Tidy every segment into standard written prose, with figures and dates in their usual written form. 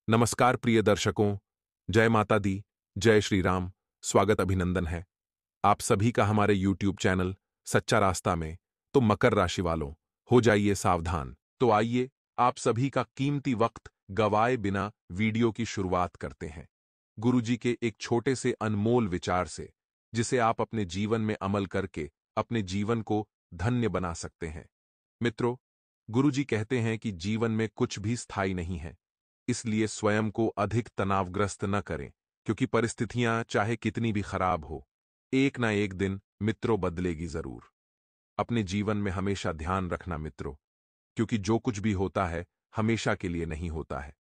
नमस्कार प्रिय दर्शकों, जय माता दी, जय श्री राम, स्वागत अभिनंदन है। आप सभी का हमारे YouTube चैनल सच्चा रास्ता में। तो मकर राशि वालों, हो जाइए सावधान। तो आइए, आप सभी का कीमती वक्त गवाए बिना वीडियो की शुरुआत करते हैं। गुरुजी के एक छोटे से अनमोल विचार से, जिसे आप अपने जीवन में अमल करके अपने जीवन को धन्य बना सकते हैं। मित्रों, गुरुजी कहते हैं कि जीवन में कुछ भी स्थायी नहीं है, इसलिए स्वयं को अधिक तनावग्रस्त न करें, क्योंकि परिस्थितियां चाहे कितनी भी खराब हो, एक ना एक दिन मित्रों बदलेगी जरूर। अपने जीवन में हमेशा ध्यान रखना मित्रों, क्योंकि जो कुछ भी होता है हमेशा के लिए नहीं होता है।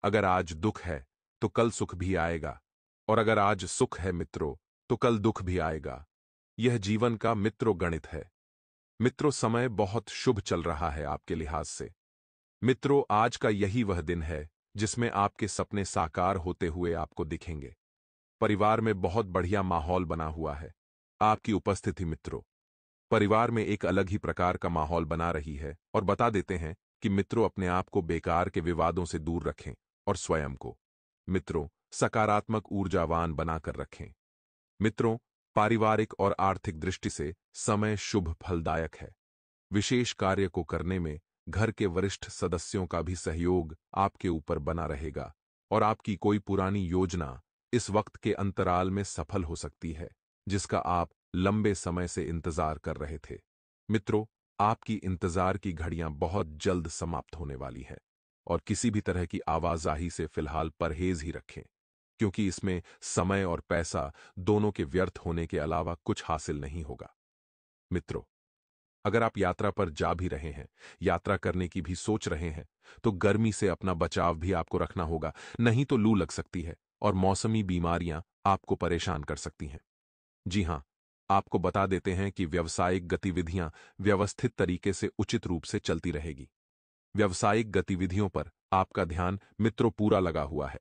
अगर आज दुख है तो कल सुख भी आएगा, और अगर आज सुख है मित्रों तो कल दुख भी आएगा। यह जीवन का मित्रों गणित है। मित्रों, समय बहुत शुभ चल रहा है आपके लिहाज से। मित्रों, आज का यही वह दिन है जिसमें आपके सपने साकार होते हुए आपको दिखेंगे। परिवार में बहुत बढ़िया माहौल बना हुआ है। आपकी उपस्थिति मित्रों, परिवार में एक अलग ही प्रकार का माहौल बना रही है, और बता देते हैं कि मित्रों अपने आप को बेकार के विवादों से दूर रखें और स्वयं को मित्रों सकारात्मक ऊर्जावान बनाकर रखें। मित्रों, पारिवारिक और आर्थिक दृष्टि से समय शुभ फलदायक है। विशेष कार्य को करने में घर के वरिष्ठ सदस्यों का भी सहयोग आपके ऊपर बना रहेगा, और आपकी कोई पुरानी योजना इस वक्त के अंतराल में सफल हो सकती है, जिसका आप लंबे समय से इंतजार कर रहे थे। मित्रों, आपकी इंतजार की घड़ियां बहुत जल्द समाप्त होने वाली है, और किसी भी तरह की आवाजाही से फिलहाल परहेज ही रखें, क्योंकि इसमें समय और पैसा दोनों के व्यर्थ होने के अलावा कुछ हासिल नहीं होगा। मित्रों, अगर आप यात्रा पर जा भी रहे हैं, यात्रा करने की भी सोच रहे हैं, तो गर्मी से अपना बचाव भी आपको रखना होगा, नहीं तो लू लग सकती है और मौसमी बीमारियां आपको परेशान कर सकती हैं। जी हां, आपको बता देते हैं कि व्यावसायिक गतिविधियां व्यवस्थित तरीके से उचित रूप से चलती रहेगी। व्यावसायिक गतिविधियों पर आपका ध्यान मित्रों पूरा लगा हुआ है।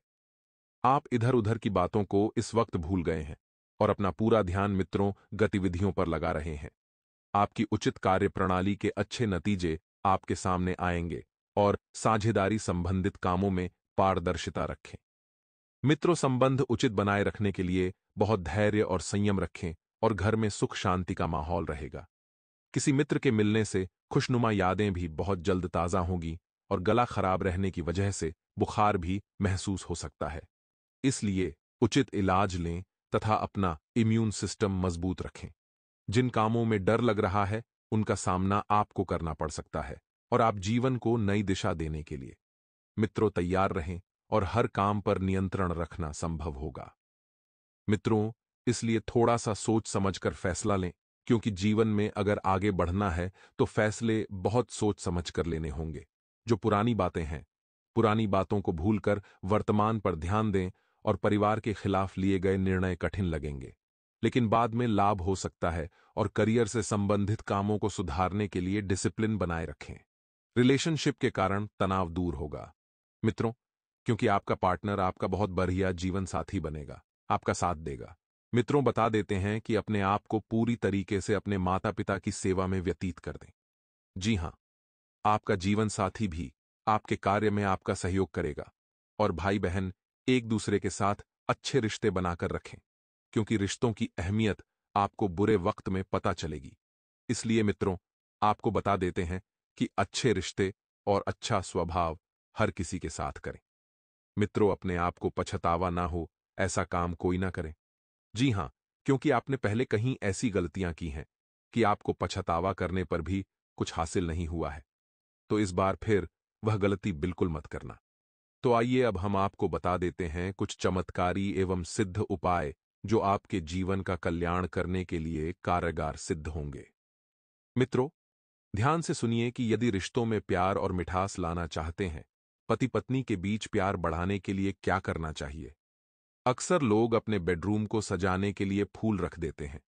आप इधर उधर की बातों को इस वक्त भूल गए हैं और अपना पूरा ध्यान मित्रों गतिविधियों पर लगा रहे हैं। आपकी उचित कार्य प्रणाली के अच्छे नतीजे आपके सामने आएंगे, और साझेदारी संबंधित कामों में पारदर्शिता रखें। मित्रों, संबंध उचित बनाए रखने के लिए बहुत धैर्य और संयम रखें, और घर में सुख शांति का माहौल रहेगा। किसी मित्र के मिलने से खुशनुमा यादें भी बहुत जल्द ताजा होंगी, और गला खराब रहने की वजह से बुखार भी महसूस हो सकता है। इसलिए उचित इलाज लें तथा अपना इम्यून सिस्टम मजबूत रखें। जिन कामों में डर लग रहा है, उनका सामना आपको करना पड़ सकता है, और आप जीवन को नई दिशा देने के लिए मित्रों तैयार रहें, और हर काम पर नियंत्रण रखना संभव होगा। मित्रों, इसलिए थोड़ा सा सोच समझकर फैसला लें, क्योंकि जीवन में अगर आगे बढ़ना है तो फैसले बहुत सोच समझकर लेने होंगे। जो पुरानी बातें हैं, पुरानी बातों को भूलकर वर्तमान पर ध्यान दें, और परिवार के खिलाफ लिए गए निर्णय कठिन लगेंगे, लेकिन बाद में लाभ हो सकता है। और करियर से संबंधित कामों को सुधारने के लिए डिसिप्लिन बनाए रखें। रिलेशनशिप के कारण तनाव दूर होगा मित्रों, क्योंकि आपका पार्टनर आपका बहुत बढ़िया जीवन साथी बनेगा, आपका साथ देगा। मित्रों, बता देते हैं कि अपने आप को पूरी तरीके से अपने माता पिता की सेवा में व्यतीत कर दें। जी हां, आपका जीवन साथी भी आपके कार्य में आपका सहयोग करेगा, और भाई बहन एक दूसरे के साथ अच्छे रिश्ते बनाकर रखें, क्योंकि रिश्तों की अहमियत आपको बुरे वक्त में पता चलेगी। इसलिए मित्रों, आपको बता देते हैं कि अच्छे रिश्ते और अच्छा स्वभाव हर किसी के साथ करें। मित्रों, अपने आप को पछतावा ना हो ऐसा काम कोई ना करें। जी हां, क्योंकि आपने पहले कहीं ऐसी गलतियां की हैं कि आपको पछतावा करने पर भी कुछ हासिल नहीं हुआ है। तो इस बार फिर वह गलती बिल्कुल मत करना। तो आइए, अब हम आपको बता देते हैं कुछ चमत्कारी एवं सिद्ध उपाय, जो आपके जीवन का कल्याण करने के लिए कारगर सिद्ध होंगे। मित्रों, ध्यान से सुनिए कि यदि रिश्तों में प्यार और मिठास लाना चाहते हैं, पति पत्नी के बीच प्यार बढ़ाने के लिए क्या करना चाहिए। अक्सर लोग अपने बेडरूम को सजाने के लिए फूल रख देते हैं,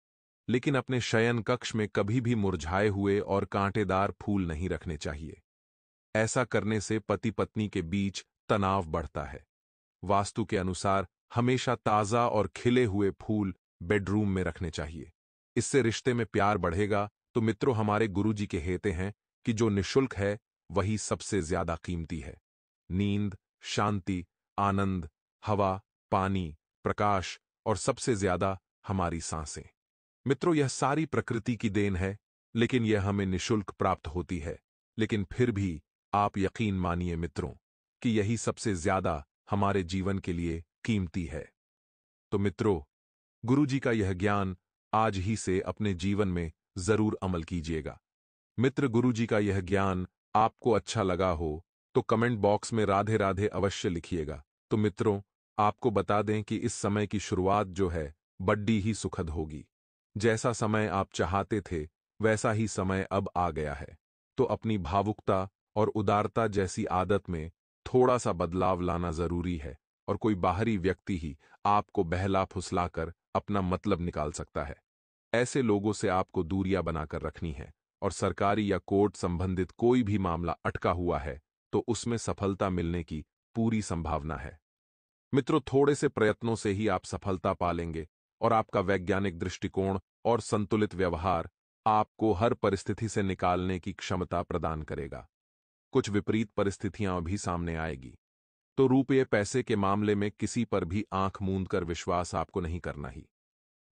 लेकिन अपने शयन कक्ष में कभी भी मुरझाए हुए और कांटेदार फूल नहीं रखने चाहिए। ऐसा करने से पति पत्नी के बीच तनाव बढ़ता है। वास्तु के अनुसार हमेशा ताजा और खिले हुए फूल बेडरूम में रखने चाहिए। इससे रिश्ते में प्यार बढ़ेगा। तो मित्रों, हमारे गुरुजी कहते हैं कि जो निःशुल्क है वही सबसे ज्यादा कीमती है। नींद, शांति, आनंद, हवा, पानी, प्रकाश और सबसे ज्यादा हमारी सांसें। मित्रों, यह सारी प्रकृति की देन है, लेकिन यह हमें निःशुल्क प्राप्त होती है। लेकिन फिर भी आप यकीन मानिए मित्रों कि यही सबसे ज्यादा हमारे जीवन के लिए कीमती है। तो मित्रों, गुरुजी का यह ज्ञान आज ही से अपने जीवन में जरूर अमल कीजिएगा। मित्र, गुरुजी का यह ज्ञान आपको अच्छा लगा हो तो कमेंट बॉक्स में राधे राधे अवश्य लिखिएगा। तो मित्रों, आपको बता दें कि इस समय की शुरुआत जो है बड्डी ही सुखद होगी। जैसा समय आप चाहते थे वैसा ही समय अब आ गया है। तो अपनी भावुकता और उदारता जैसी आदत में थोड़ा सा बदलाव लाना जरूरी है, और कोई बाहरी व्यक्ति ही आपको बहला फुसलाकर अपना मतलब निकाल सकता है। ऐसे लोगों से आपको दूरियां बनाकर रखनी है, और सरकारी या कोर्ट संबंधित कोई भी मामला अटका हुआ है तो उसमें सफलता मिलने की पूरी संभावना है। मित्रों, थोड़े से प्रयत्नों से ही आप सफलता पालेंगे, और आपका वैज्ञानिक दृष्टिकोण और संतुलित व्यवहार आपको हर परिस्थिति से निकालने की क्षमता प्रदान करेगा। कुछ विपरीत परिस्थितियां भी सामने आएगी, तो रुपये पैसे के मामले में किसी पर भी आंख मूंद कर विश्वास आपको नहीं करना ही।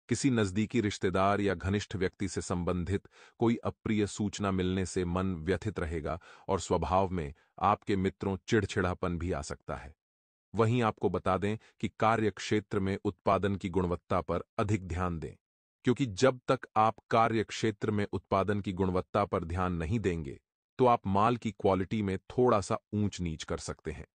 किसी नजदीकी रिश्तेदार या घनिष्ठ व्यक्ति से संबंधित कोई अप्रिय सूचना मिलने से मन व्यथित रहेगा, और स्वभाव में आपके मित्रों चिड़चिड़ापन भी आ सकता है। वहीं आपको बता दें कि कार्य क्षेत्र में उत्पादन की गुणवत्ता पर अधिक ध्यान दें, क्योंकि जब तक आप कार्य क्षेत्र में उत्पादन की गुणवत्ता पर ध्यान नहीं देंगे तो आप माल की क्वालिटी में थोड़ा सा ऊंच नीच कर सकते हैं।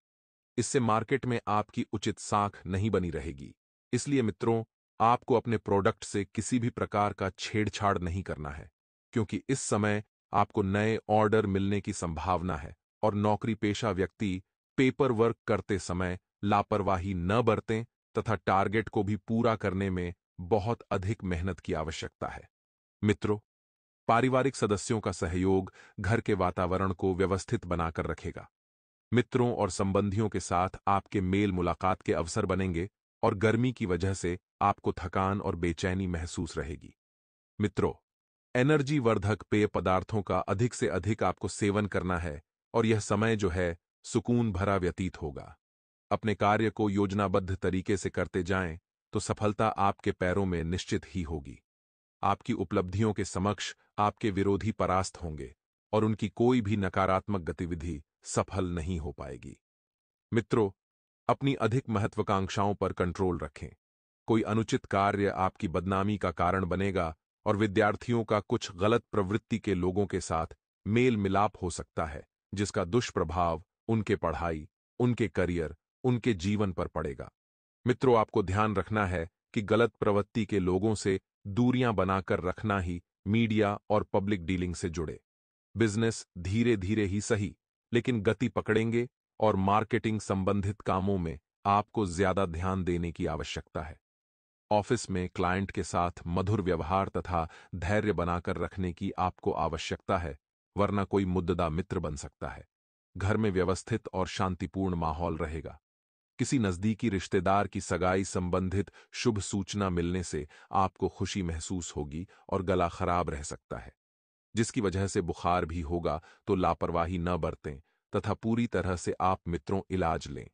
इससे मार्केट में आपकी उचित साख नहीं बनी रहेगी। इसलिए मित्रों, आपको अपने प्रोडक्ट से किसी भी प्रकार का छेड़छाड़ नहीं करना है, क्योंकि इस समय आपको नए ऑर्डर मिलने की संभावना है, और नौकरी पेशा व्यक्ति पेपर वर्क करते समय लापरवाही न बरतें तथा टारगेट को भी पूरा करने में बहुत अधिक मेहनत की आवश्यकता है। मित्रों, पारिवारिक सदस्यों का सहयोग घर के वातावरण को व्यवस्थित बनाकर रखेगा। मित्रों और संबंधियों के साथ आपके मेल मुलाकात के अवसर बनेंगे, और गर्मी की वजह से आपको थकान और बेचैनी महसूस रहेगी। मित्रों, एनर्जी वर्धक पेय पदार्थों का अधिक से अधिक आपको सेवन करना है, और यह समय जो है सुकून भरा व्यतीत होगा। अपने कार्य को योजनाबद्ध तरीके से करते जाएं तो सफलता आपके पैरों में निश्चित ही होगी। आपकी उपलब्धियों के समक्ष आपके विरोधी परास्त होंगे, और उनकी कोई भी नकारात्मक गतिविधि सफल नहीं हो पाएगी। मित्रों, अपनी अधिक महत्वाकांक्षाओं पर कंट्रोल रखें। कोई अनुचित कार्य आपकी बदनामी का कारण बनेगा, और विद्यार्थियों का कुछ गलत प्रवृत्ति के लोगों के साथ मेल मिलाप हो सकता है, जिसका दुष्प्रभाव उनके पढ़ाई, उनके करियर, उनके जीवन पर पड़ेगा। मित्रों, आपको ध्यान रखना है कि गलत प्रवृत्ति के लोगों से दूरियां बनाकर रखना ही मीडिया और पब्लिक डीलिंग से जुड़े। बिजनेस धीरे धीरे ही सही, लेकिन गति पकड़ेंगे, और मार्केटिंग संबंधित कामों में आपको ज्यादा ध्यान देने की आवश्यकता है। ऑफिस में क्लाइंट के साथ मधुर व्यवहार तथा धैर्य बनाकर रखने की आपको आवश्यकता है, वरना कोई मुद्दा मित्र बन सकता है। घर में व्यवस्थित और शांतिपूर्ण माहौल रहेगा। किसी नजदीकी रिश्तेदार की सगाई संबंधित शुभ सूचना मिलने से आपको खुशी महसूस होगी, और गला खराब रह सकता है, जिसकी वजह से बुखार भी होगा। तो लापरवाही न बरतें तथा पूरी तरह से आप मित्रों इलाज लें।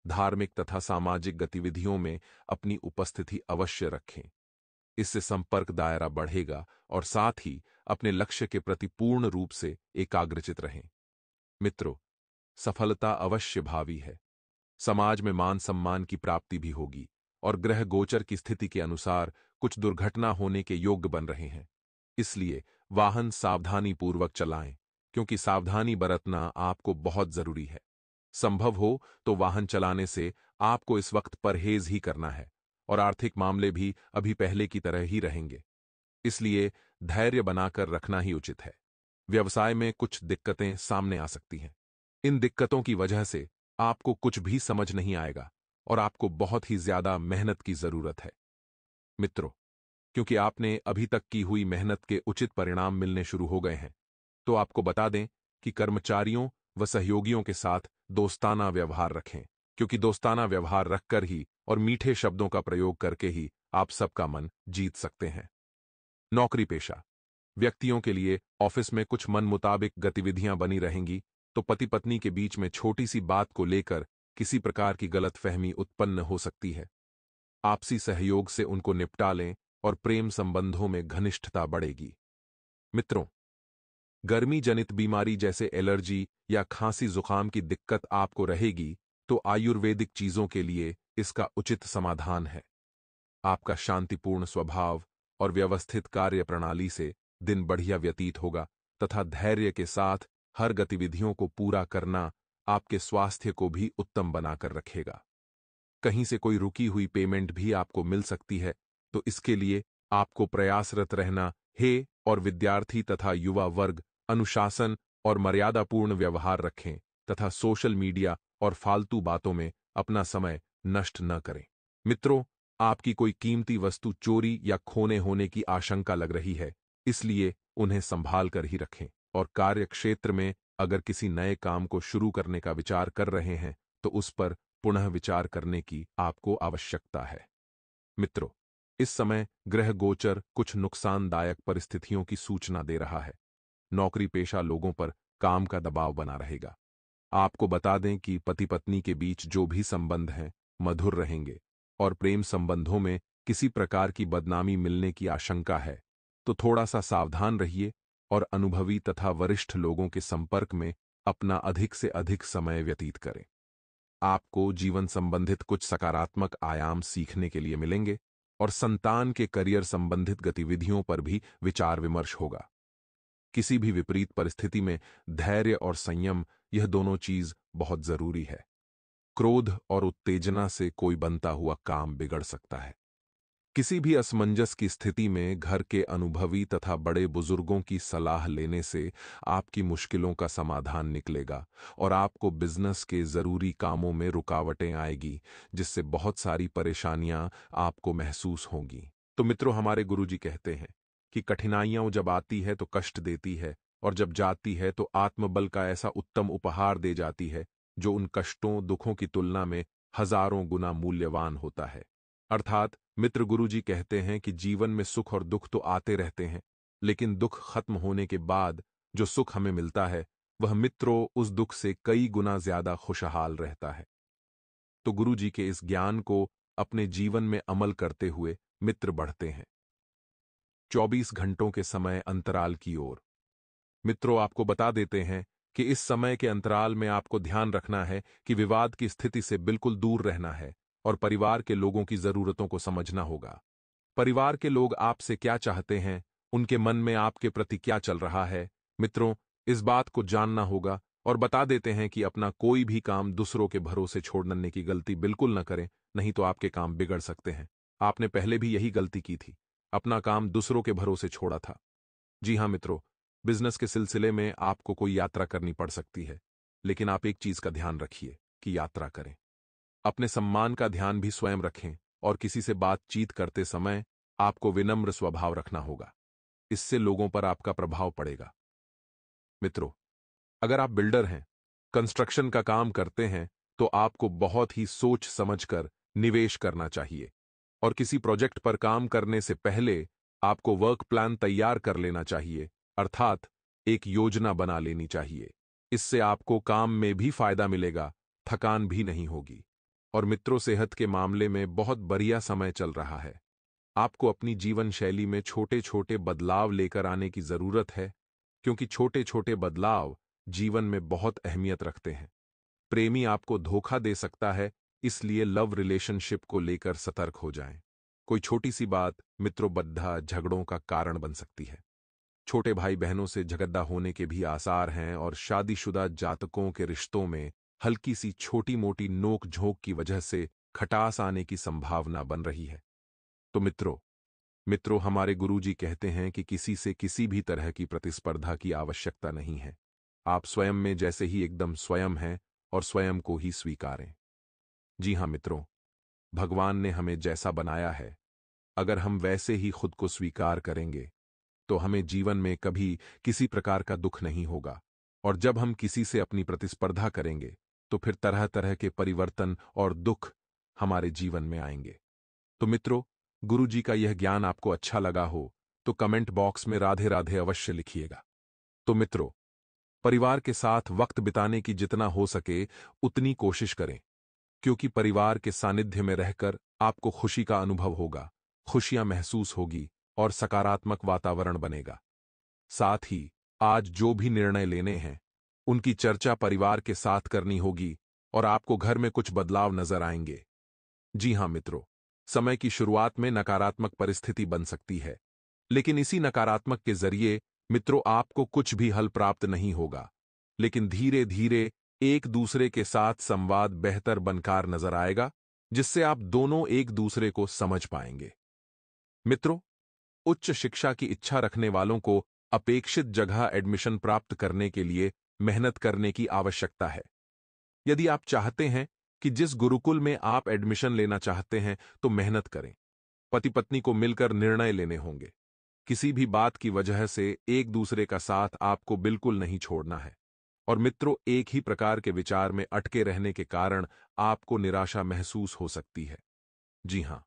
धार्मिक तथा सामाजिक गतिविधियों में अपनी उपस्थिति अवश्य रखें। इससे संपर्क दायरा बढ़ेगा, और साथ ही अपने लक्ष्य के प्रति पूर्ण रूप से एकाग्रचित रहें। मित्रों, सफलता अवश्य भावी है। समाज में मान सम्मान की प्राप्ति भी होगी, और ग्रह गोचर की स्थिति के अनुसार कुछ दुर्घटना होने के योग्य बन रहे हैं। इसलिए वाहन सावधानी पूर्वक चलाएं, क्योंकि सावधानी बरतना आपको बहुत जरूरी है। संभव हो तो वाहन चलाने से आपको इस वक्त परहेज ही करना है, और आर्थिक मामले भी अभी पहले की तरह ही रहेंगे। इसलिए धैर्य बनाकर रखना ही उचित है। व्यवसाय में कुछ दिक्कतें सामने आ सकती हैं। इन दिक्कतों की वजह से आपको कुछ भी समझ नहीं आएगा, और आपको बहुत ही ज्यादा मेहनत की जरूरत है। मित्रों, क्योंकि आपने अभी तक की हुई मेहनत के उचित परिणाम मिलने शुरू हो गए हैं, तो आपको बता दें कि कर्मचारियों व सहयोगियों के साथ दोस्ताना व्यवहार रखें, क्योंकि दोस्ताना व्यवहार रखकर ही और मीठे शब्दों का प्रयोग करके ही आप सबका मन जीत सकते हैं। नौकरी पेशा व्यक्तियों के लिए ऑफिस में कुछ मन मुताबिक गतिविधियां बनी रहेंगी, तो पति पत्नी के बीच में छोटी सी बात को लेकर किसी प्रकार की गलतफहमी उत्पन्न हो सकती है। आपसी सहयोग से उनको निपटा लें और प्रेम संबंधों में घनिष्ठता बढ़ेगी। मित्रों, गर्मी जनित बीमारी जैसे एलर्जी या खांसी जुकाम की दिक्कत आपको रहेगी तो आयुर्वेदिक चीजों के लिए इसका उचित समाधान है। आपका शांतिपूर्ण स्वभाव और व्यवस्थित कार्य प्रणाली से दिन बढ़िया व्यतीत होगा तथा धैर्य के साथ हर गतिविधियों को पूरा करना आपके स्वास्थ्य को भी उत्तम बनाकर रखेगा। कहीं से कोई रुकी हुई पेमेंट भी आपको मिल सकती है, तो इसके लिए आपको प्रयासरत रहना है और विद्यार्थी तथा युवा वर्ग अनुशासन और मर्यादापूर्ण व्यवहार रखें तथा सोशल मीडिया और फालतू बातों में अपना समय नष्ट न करें। मित्रों, आपकी कोई कीमती वस्तु चोरी या खोने होने की आशंका लग रही है, इसलिए उन्हें संभाल कर ही रखें और कार्य क्षेत्र में अगर किसी नए काम को शुरू करने का विचार कर रहे हैं तो उस पर पुनः विचार करने की आपको आवश्यकता है। मित्रों, इस समय ग्रह गोचर कुछ नुकसानदायक परिस्थितियों की सूचना दे रहा है। नौकरी पेशा लोगों पर काम का दबाव बना रहेगा। आपको बता दें कि पति पत्नी के बीच जो भी संबंध हैं मधुर रहेंगे और प्रेम संबंधों में किसी प्रकार की बदनामी मिलने की आशंका है, तो थोड़ा सा सावधान रहिए और अनुभवी तथा वरिष्ठ लोगों के संपर्क में अपना अधिक से अधिक समय व्यतीत करें। आपको जीवन संबंधित कुछ सकारात्मक आयाम सीखने के लिए मिलेंगे और संतान के करियर संबंधित गतिविधियों पर भी विचार विमर्श होगा। किसी भी विपरीत परिस्थिति में धैर्य और संयम, यह दोनों चीज बहुत जरूरी है। क्रोध और उत्तेजना से कोई बनता हुआ काम बिगड़ सकता है। किसी भी असमंजस की स्थिति में घर के अनुभवी तथा बड़े बुजुर्गों की सलाह लेने से आपकी मुश्किलों का समाधान निकलेगा और आपको बिजनेस के जरूरी कामों में रुकावटें आएगी, जिससे बहुत सारी परेशानियां आपको महसूस होंगी। तो मित्रों, हमारे गुरुजी कहते हैं कि कठिनाइयां जब आती है तो कष्ट देती है और जब जाती है तो आत्मबल का ऐसा उत्तम उपहार दे जाती है जो उन कष्टों दुखों की तुलना में हजारों गुना मूल्यवान होता है। अर्थात मित्र गुरुजी कहते हैं कि जीवन में सुख और दुख तो आते रहते हैं, लेकिन दुख खत्म होने के बाद जो सुख हमें मिलता है वह मित्रों उस दुख से कई गुना ज्यादा खुशहाल रहता है। तो गुरुजी के इस ज्ञान को अपने जीवन में अमल करते हुए मित्र बढ़ते हैं। 24 घंटों के समय अंतराल की ओर मित्रों, आपको बता देते हैं कि इस समय के अंतराल में आपको ध्यान रखना है कि विवाद की स्थिति से बिल्कुल दूर रहना है और परिवार के लोगों की जरूरतों को समझना होगा। परिवार के लोग आपसे क्या चाहते हैं, उनके मन में आपके प्रति क्या चल रहा है, मित्रों, इस बात को जानना होगा। और बता देते हैं कि अपना कोई भी काम दूसरों के भरोसे छोड़ने की गलती बिल्कुल न करें, नहीं तो आपके काम बिगड़ सकते हैं। आपने पहले भी यही गलती की थी, अपना काम दूसरों के भरोसे छोड़ा था। जी हाँ मित्रों, बिजनेस के सिलसिले में आपको कोई यात्रा करनी पड़ सकती है, लेकिन आप एक चीज का ध्यान रखिए कि यात्रा करें, अपने सम्मान का ध्यान भी स्वयं रखें और किसी से बातचीत करते समय आपको विनम्र स्वभाव रखना होगा। इससे लोगों पर आपका प्रभाव पड़ेगा। मित्रों, अगर आप बिल्डर हैं, कंस्ट्रक्शन का काम करते हैं, तो आपको बहुत ही सोच समझकर निवेश करना चाहिए और किसी प्रोजेक्ट पर काम करने से पहले आपको वर्क प्लान तैयार कर लेना चाहिए, अर्थात एक योजना बना लेनी चाहिए। इससे आपको काम में भी फायदा मिलेगा, थकान भी नहीं होगी। और मित्रों, सेहत के मामले में बहुत बढ़िया समय चल रहा है। आपको अपनी जीवन शैली में छोटे छोटे बदलाव लेकर आने की जरूरत है, क्योंकि छोटे छोटे बदलाव जीवन में बहुत अहमियत रखते हैं। प्रेमी आपको धोखा दे सकता है, इसलिए लव रिलेशनशिप को लेकर सतर्क हो जाएं। कोई छोटी सी बात मित्रों बद्धा झगड़ों का कारण बन सकती है। छोटे भाई बहनों से झगड़ा होने के भी आसार हैं और शादीशुदा जातकों के रिश्तों में हल्की सी छोटी मोटी नोक झोंक की वजह से खटास आने की संभावना बन रही है। तो मित्रों, हमारे गुरुजी कहते हैं कि किसी से किसी भी तरह की प्रतिस्पर्धा की आवश्यकता नहीं है। आप स्वयं में जैसे ही एकदम स्वयं हैं और स्वयं को ही स्वीकारें। जी हाँ मित्रों, भगवान ने हमें जैसा बनाया है, अगर हम वैसे ही खुद को स्वीकार करेंगे तो हमें जीवन में कभी किसी प्रकार का दुख नहीं होगा। और जब हम किसी से अपनी प्रतिस्पर्धा करेंगे तो फिर तरह तरह के परिवर्तन और दुख हमारे जीवन में आएंगे। तो मित्रों, गुरु जी का यह ज्ञान आपको अच्छा लगा हो तो कमेंट बॉक्स में राधे राधे अवश्य लिखिएगा। तो मित्रों, परिवार के साथ वक्त बिताने की जितना हो सके उतनी कोशिश करें। क्योंकि परिवार के सानिध्य में रहकर आपको खुशी का अनुभव होगा, खुशियां महसूस होगी और सकारात्मक वातावरण बनेगा। साथ ही आज जो भी निर्णय लेने हैं, उनकी चर्चा परिवार के साथ करनी होगी और आपको घर में कुछ बदलाव नजर आएंगे। जी हां मित्रों, समय की शुरुआत में नकारात्मक परिस्थिति बन सकती है, लेकिन इसी नकारात्मक के जरिए मित्रों आपको कुछ भी हल प्राप्त नहीं होगा, लेकिन धीरे धीरे एक दूसरे के साथ संवाद बेहतर बनकर नजर आएगा, जिससे आप दोनों एक दूसरे को समझ पाएंगे। मित्रों, उच्च शिक्षा की इच्छा रखने वालों को अपेक्षित जगह एडमिशन प्राप्त करने के लिए मेहनत करने की आवश्यकता है। यदि आप चाहते हैं कि जिस गुरुकुल में आप एडमिशन लेना चाहते हैं, तो मेहनत करें। पति पत्नी को मिलकर निर्णय लेने होंगे। किसी भी बात की वजह से एक दूसरे का साथ आपको बिल्कुल नहीं छोड़ना है। और मित्रों, एक ही प्रकार के विचार में अटके रहने के कारण आपको निराशा महसूस हो सकती है। जी हां,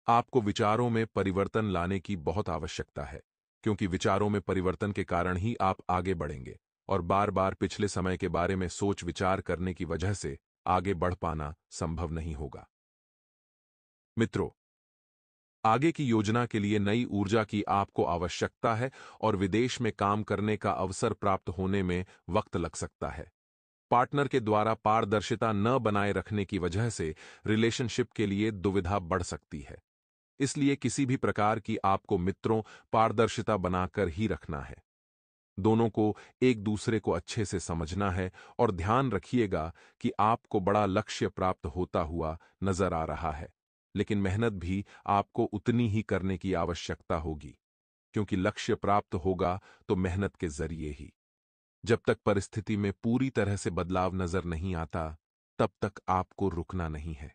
आपको विचारों में परिवर्तन लाने की बहुत आवश्यकता है, क्योंकि विचारों में परिवर्तन के कारण ही आप आगे बढ़ेंगे और बार बार पिछले समय के बारे में सोच विचार करने की वजह से आगे बढ़ पाना संभव नहीं होगा। मित्रों, आगे की योजना के लिए नई ऊर्जा की आपको आवश्यकता है और विदेश में काम करने का अवसर प्राप्त होने में वक्त लग सकता है। पार्टनर के द्वारा पारदर्शिता न बनाए रखने की वजह से रिलेशनशिप के लिए दुविधा बढ़ सकती है। इसलिए किसी भी प्रकार की आपको मित्रों पारदर्शिता बनाकर ही रखना है। दोनों को एक दूसरे को अच्छे से समझना है और ध्यान रखिएगा कि आपको बड़ा लक्ष्य प्राप्त होता हुआ नजर आ रहा है, लेकिन मेहनत भी आपको उतनी ही करने की आवश्यकता होगी, क्योंकि लक्ष्य प्राप्त होगा तो मेहनत के जरिए ही। जब तक परिस्थिति में पूरी तरह से बदलाव नजर नहीं आता, तब तक आपको रुकना नहीं है।